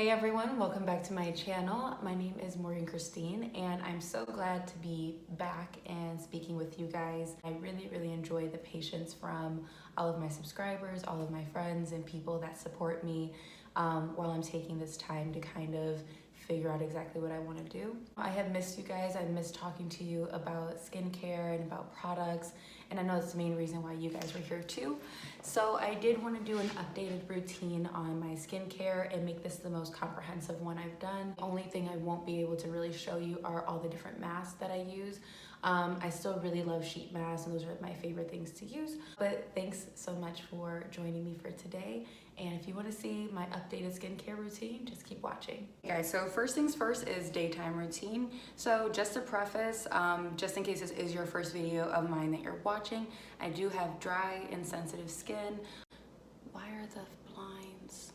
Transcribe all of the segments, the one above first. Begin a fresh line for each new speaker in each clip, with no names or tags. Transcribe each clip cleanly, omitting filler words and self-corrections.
Hey everyone, welcome back to my channel. My name is Morgan Christine and I'm so glad to be back and speaking with you guys. I really enjoy the patience from all of my subscribers, all of my friends and people that support me while I'm taking this time to kind of figure out exactly what I want to do. I have missed you guys. I missed talking to you about skincare and about products, and I know that's the main reason why you guys were here too. So I did want to do an updated routine on my skincare and make this the most comprehensive one I've done. The only thing I won't be able to really show you are all the different masks that I use. I still really love sheet masks and those are my favorite things to use. But thanks so much for joining me for today. And if you want to see my updated skincare routine, just keep watching. Okay, guys, so first things first is daytime routine. So just to preface, just in case this is your first video of mine that you're watching, I do have dry and sensitive skin. Why are the blinds?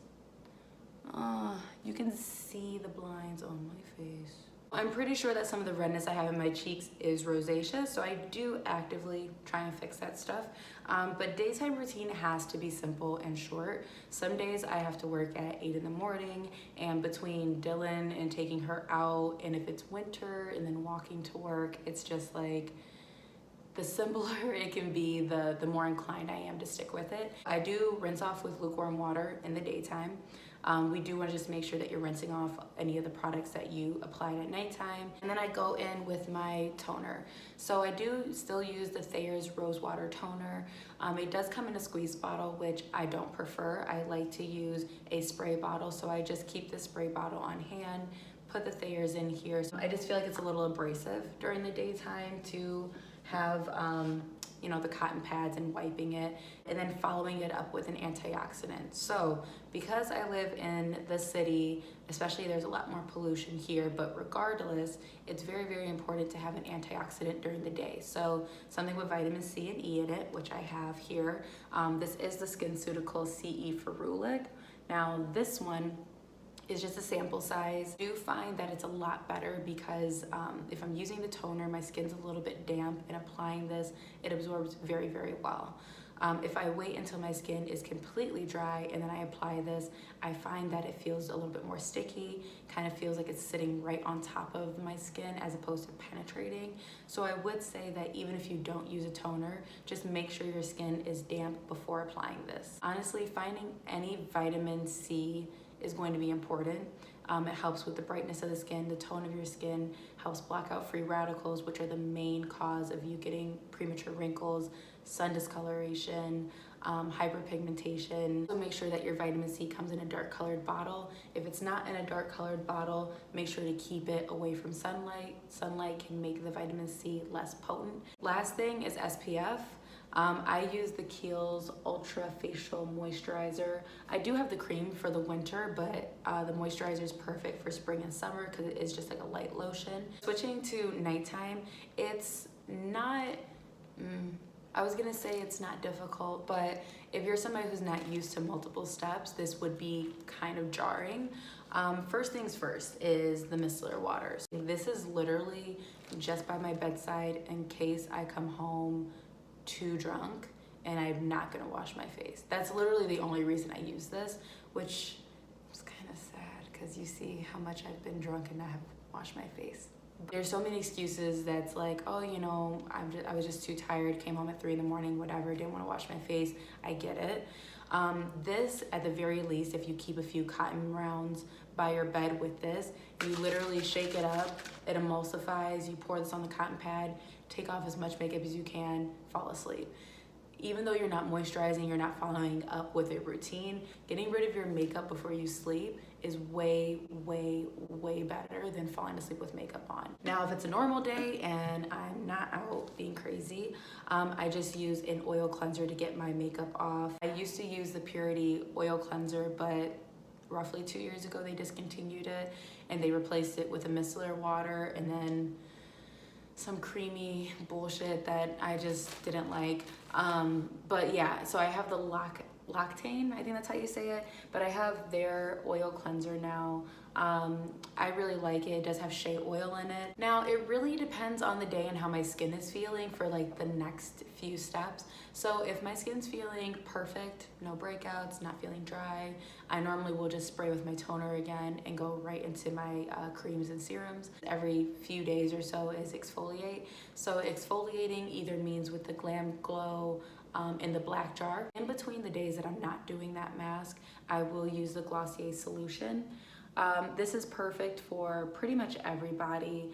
You can see the blinds on my face. I'm pretty sure that some of the redness I have in my cheeks is rosacea, so I do actively try and fix that stuff. But daytime routine has to be simple and short. Some days I have to work at 8 in the morning, and between Dylan and taking her out, and if it's winter and then walking to work, it's just like, the simpler it can be, the more inclined I am to stick with it. I do rinse off with lukewarm water in the daytime. We do want to just make sure that you're rinsing off any of the products that you applied at nighttime. And then I go in with my toner. So I do still use the Thayer's Rose Water Toner. It does come in a squeeze bottle, which I don't prefer. I like to use a spray bottle, so I just keep the spray bottle on hand, put the Thayer's in here. So I just feel like it's a little abrasive during the daytime to have you know, the cotton pads and wiping it and then following it up with an antioxidant. So because I live in the city, especially, there's a lot more pollution here, but regardless, it's very important to have an antioxidant during the day. So something with vitamin C and E in it, which I have here. This is the SkinCeutical CE Ferulic. Now this one is just a sample size. I do find that it's a lot better because if I'm using the toner, my skin's a little bit damp, and applying this, it absorbs very well. If I wait until my skin is completely dry and then I apply this, I find that it feels a little bit more sticky, kind of feels like it's sitting right on top of my skin as opposed to penetrating. So I would say that even if you don't use a toner, just make sure your skin is damp before applying this. Honestly, finding any vitamin C is going to be important. It helps with the brightness of the skin, the tone of your skin, helps block out free radicals, which are the main cause of you getting premature wrinkles, sun discoloration, hyperpigmentation. So make sure that your vitamin C comes in a dark colored bottle. If it's not in a dark colored bottle, make sure to keep it away from sunlight. Sunlight can make the vitamin C less potent. Last thing is SPF. I use the Kiehl's Ultra Facial Moisturizer. I do have the cream for the winter, but the moisturizer is perfect for spring and summer because it is just like a light lotion. Switching to nighttime, it's not, I was gonna say it's not difficult, but if you're somebody who's not used to multiple steps, this would be kind of jarring. First things first is the micellar water. This is literally just by my bedside in case I come home too drunk and I'm not gonna wash my face. That's literally the only reason I use this, which is kind of sad because you see how much I've been drunk and I haven't washed my face. There's so many excuses that's like, oh, you know, I was just too tired, came home at 3 in the morning, whatever, didn't want to wash my face. I get it. This, at the very least, if you keep a few cotton rounds by your bed with this, you literally shake it up, it emulsifies, you pour this on the cotton pad, take off as much makeup as you can, fall asleep. Even though you're not moisturizing, you're not following up with a routine, getting rid of your makeup before you sleep is way better than falling asleep with makeup on. Now, if it's a normal day and I'm not out being crazy, I just use an oil cleanser to get my makeup off. I used to use the Purity oil cleanser, but roughly 2 years ago they discontinued it and they replaced it with a micellar water and then some creamy bullshit that I just didn't like. But yeah, so I have the Lactane, I think that's how you say it, but I have their oil cleanser now. I really like it. It does have shea oil in it. Now, it really depends on the day and how my skin is feeling for like the next few steps. So if my skin's feeling perfect, no breakouts, not feeling dry, I normally will just spray with my toner again and go right into my creams and serums. Every few days or so is exfoliate. So exfoliating either means with the Glam Glow in the black jar. In between the days that I'm not doing that mask, I will use the Glossier solution. This is perfect for pretty much everybody.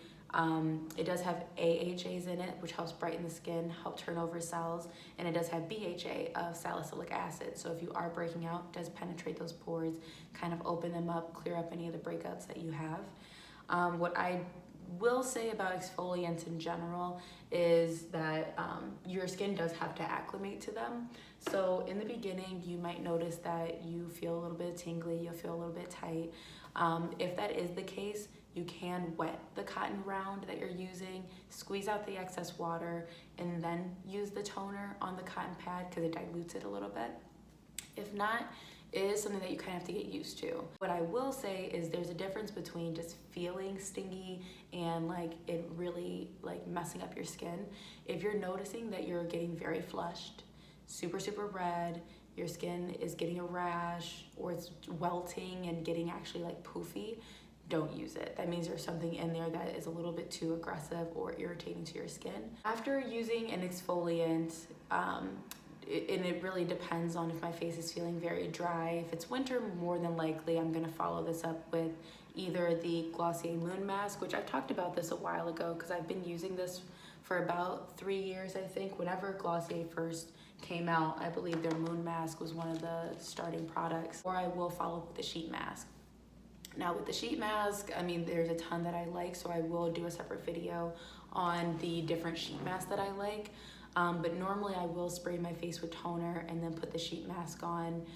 It does have AHAs in it, which helps brighten the skin, help turn over cells, and it does have BHA of salicylic acid. So if you are breaking out, it does penetrate those pores, kind of open them up, clear up any of the breakouts that you have. What I will say about exfoliants in general is that your skin does have to acclimate to them. So in the beginning, you might notice that you feel a little bit tingly, you'll feel a little bit tight. If that is the case, you can wet the cotton round that you're using, squeeze out the excess water, and then use the toner on the cotton pad because it dilutes it a little bit. If not, it is something that you kind of have to get used to. What I will say is there's a difference between just feeling stingy and like it really like messing up your skin. If you're noticing that you're getting very flushed, super red, your skin is getting a rash or it's welting and getting actually like poofy, don't use it. That means there's something in there that is a little bit too aggressive or irritating to your skin. After using an exfoliant, and it really depends on if my face is feeling very dry. If it's winter, more than likely I'm gonna follow this up with either the Glossier Moon Mask, which I've talked about this a while ago because I've been using this for about 3 years, I think. Whenever Glossier first came out, I believe their Moon Mask was one of the starting products. Or I will follow up with the sheet mask. Now with the sheet mask, I mean, there's a ton that I like, so I will do a separate video on the different sheet masks that I like. But normally I will spray my face with toner and then put the sheet mask on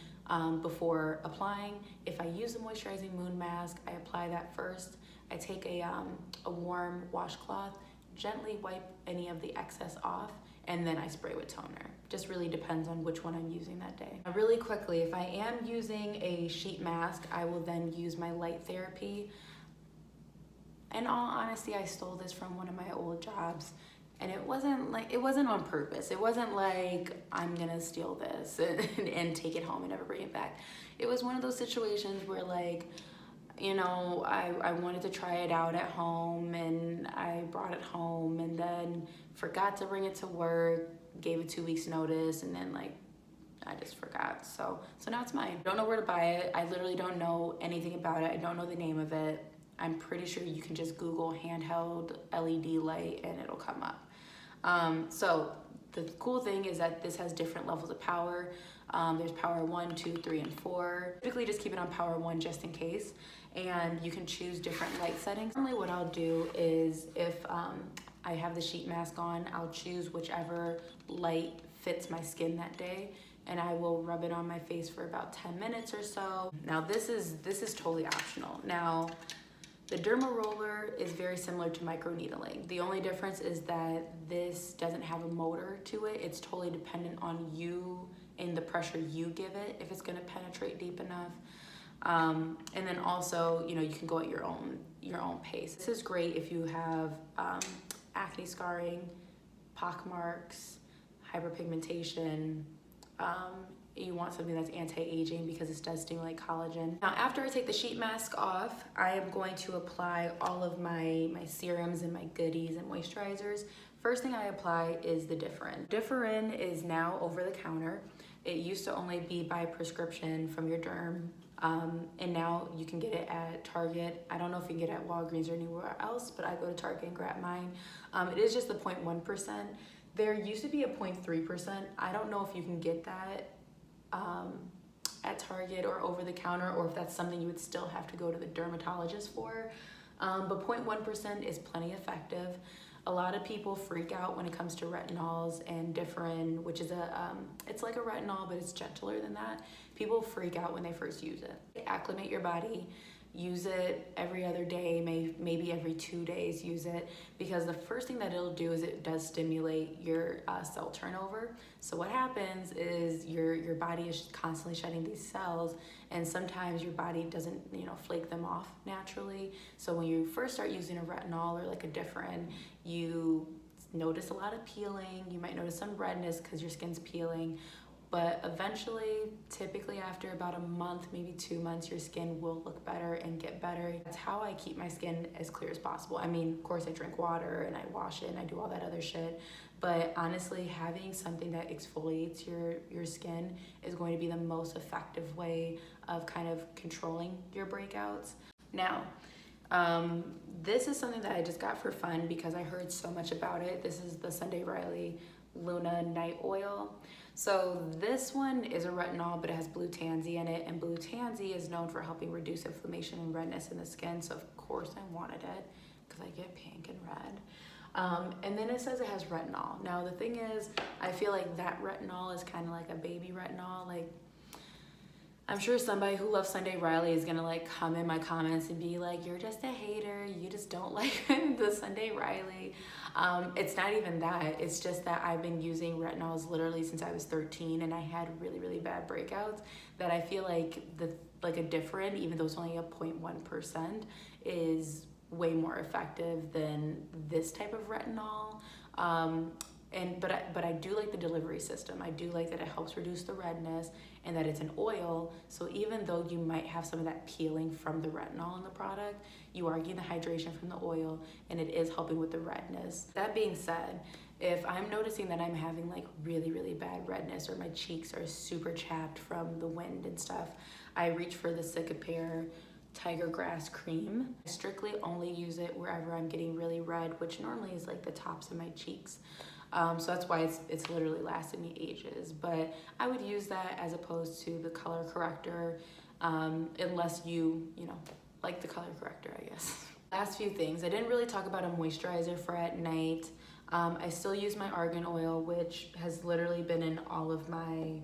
before applying. If I use the moisturizing Moon Mask, I apply that first. I take a warm washcloth, gently wipe any of the excess off, and then I spray with toner. Just really depends on which one I'm using that day. Now, really quickly, if I am using a sheet mask, I will then use my light therapy. In all honesty, I stole this from one of my old jobs. And it wasn't on purpose. It wasn't like, I'm gonna steal this and take it home and never bring it back. It was one of those situations where like, you know, I wanted to try it out at home and I brought it home and then forgot to bring it to work, gave it 2 weeks notice, and then like, I just forgot. So now it's mine. Don't know where to buy it. I literally don't know anything about it. I don't know the name of it. I'm pretty sure you can just Google handheld LED light and it'll come up. So the cool thing is that this has different levels of power. There's power 1, 2, 3, and 4. Typically just keep it on power 1 just in case. And you can choose different light settings. Normally what I'll do is if I have the sheet mask on, I'll choose whichever light fits my skin that day. And I will rub it on my face for about 10 minutes or so. Now this is totally optional. Now, the derma roller is very similar to microneedling. The only difference is that this doesn't have a motor to it. It's totally dependent on you and the pressure you give it, if it's gonna penetrate deep enough. And then also, you know, you can go at your own pace. This is great if you have acne scarring, pockmarks, hyperpigmentation, you want something that's anti-aging because this does stimulate collagen. Now, after I take the sheet mask off, I am going to apply all of my serums and my goodies and moisturizers. First thing I apply is the Differin. Differin is now over the counter. It used to only be by prescription from your derm, and now you can get it at Target. I don't know if you can get it at Walgreens or anywhere else, but I go to Target and grab mine. It is just the 0.1%. There used to be a 0.3%. I don't know if you can get that at Target or over the counter, or if that's something you would still have to go to the dermatologist for. But 0.1% is plenty effective. A lot of people freak out when it comes to retinols and Differin, which is it's like a retinol, but it's gentler than that. People freak out when they first use it. Acclimate your body, use it every other day, maybe every 2 days use it, because the first thing that it'll do is it does stimulate your cell turnover. So what happens is your body is constantly shedding these cells, and sometimes your body doesn't, flake them off naturally. So when you first start using a retinol or like a different, you notice a lot of peeling. You might notice some redness because your skin's peeling. But eventually, typically after about a month, maybe 2 months, your skin will look better and get better. That's how I keep my skin as clear as possible. I mean, of course I drink water and I wash it and I do all that other shit. But honestly, having something that exfoliates your skin is going to be the most effective way of kind of controlling your breakouts. Now, this is something that I just got for fun because I heard so much about it. This is the Sunday Riley Luna Night Oil. So this one is a retinol, but it has blue tansy in it, and blue tansy is known for helping reduce inflammation and redness in the skin. So of course I wanted it because I get pink and red. And then it says it has retinol. Now the thing is, I feel like that retinol is kind of like a baby retinol. Like, I'm sure somebody who loves Sunday Riley is gonna like come in my comments and be like, you're just a hater, you just don't like the Sunday Riley. It's not even that, it's just that I've been using retinols literally since I was 13, and I had really, really bad breakouts that I feel like a different, even though it's only a 0.1%, is way more effective than this type of retinol. But I do like the delivery system. I do like that it helps reduce the redness and that it's an oil. So even though you might have some of that peeling from the retinol in the product, you are getting the hydration from the oil, and it is helping with the redness. That being said, if I'm noticing that I'm having like really, really bad redness, or my cheeks are super chapped from the wind and stuff, I reach for the Cicapair Tiger Grass Cream. I strictly only use it wherever I'm getting really red, which normally is like the tops of my cheeks. So that's why it's literally lasted me ages. But I would use that as opposed to the color corrector, unless you like the color corrector, I guess. Last few things. I didn't really talk about a moisturizer for at night. I still use my argan oil, which has literally been in all of my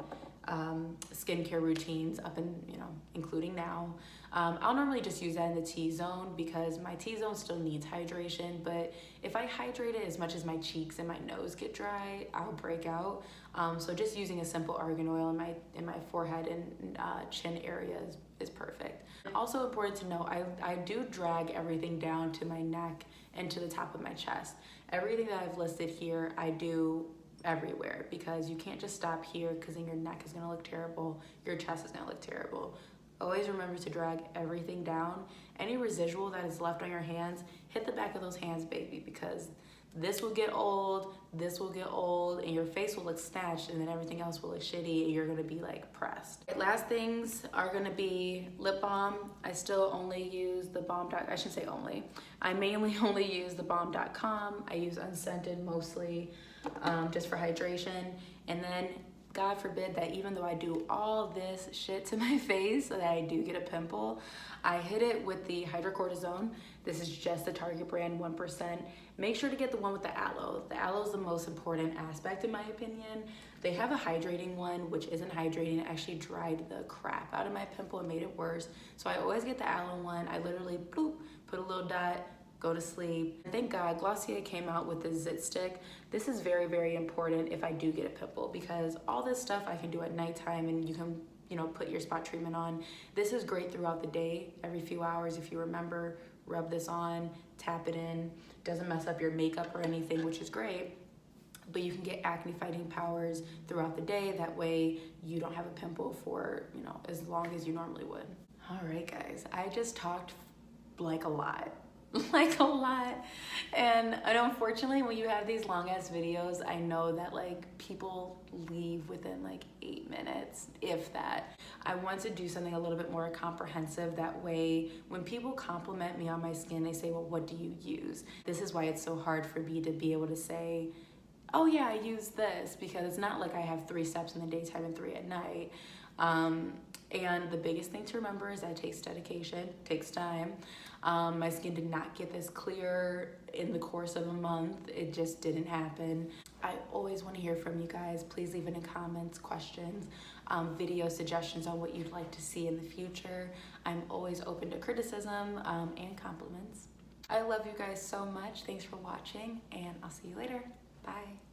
skincare routines including now. I'll normally just use that in the T-zone because my T-zone still needs hydration, but if I hydrate it as much as my cheeks and my nose get dry, I'll break out. So just using a simple argan oil in my forehead and chin areas is perfect. Also important to know, I do drag everything down to my neck and to the top of my chest. Everything that I've listed here, I do everywhere, because you can't just stop here, because then your neck is going to look terrible, your chest is going to look terrible. Always remember to drag everything down. Any residual that is left on your hands, hit the back of those hands, baby, because this will get old, and your face will look snatched, and then everything else will look shitty, and you're gonna be like pressed. Last things are gonna be lip balm. I still only use the balm. I shouldn't say only. I mainly only use the balm.com. I use unscented mostly, just for hydration. And then God forbid that even though I do all this shit to my face so that I do get a pimple, I hit it with the hydrocortisone. This is just the Target brand 1%. Make sure to get the one with the aloe. The aloe is the most important aspect in my opinion. They have a hydrating one, which isn't hydrating. It actually dried the crap out of my pimple and made it worse. So I always get the aloe one. I literally bloop, put a little dot, go to sleep. Thank God Glossier came out with the Zit Stick. This is very, very important if I do get a pimple, because all this stuff I can do at nighttime, and you can, put your spot treatment on. This is great throughout the day. Every few hours, if you remember, rub this on, tap it in. Doesn't mess up your makeup or anything, which is great. But you can get acne fighting powers throughout the day. That way you don't have a pimple for, as long as you normally would. All right, guys, I just talked like a lot. And unfortunately, when you have these long ass videos, I know that people leave within 8 minutes, if that. I want to do something a little bit more comprehensive. That way, when people compliment me on my skin, they say, well, what do you use? This is why it's so hard for me to be able to say, oh yeah, I use this, because it's not like I have 3 steps in the daytime and 3 at night. And the biggest thing to remember is that it takes dedication, takes time. My skin did not get this clear in the course of a month. It just didn't happen. I I always want to hear from you guys. Please leave any comments, questions, video suggestions on what you'd like to see in the future. I'm always open to criticism and compliments. I love you guys so much. Thanks for watching, and I'll see you later. Bye.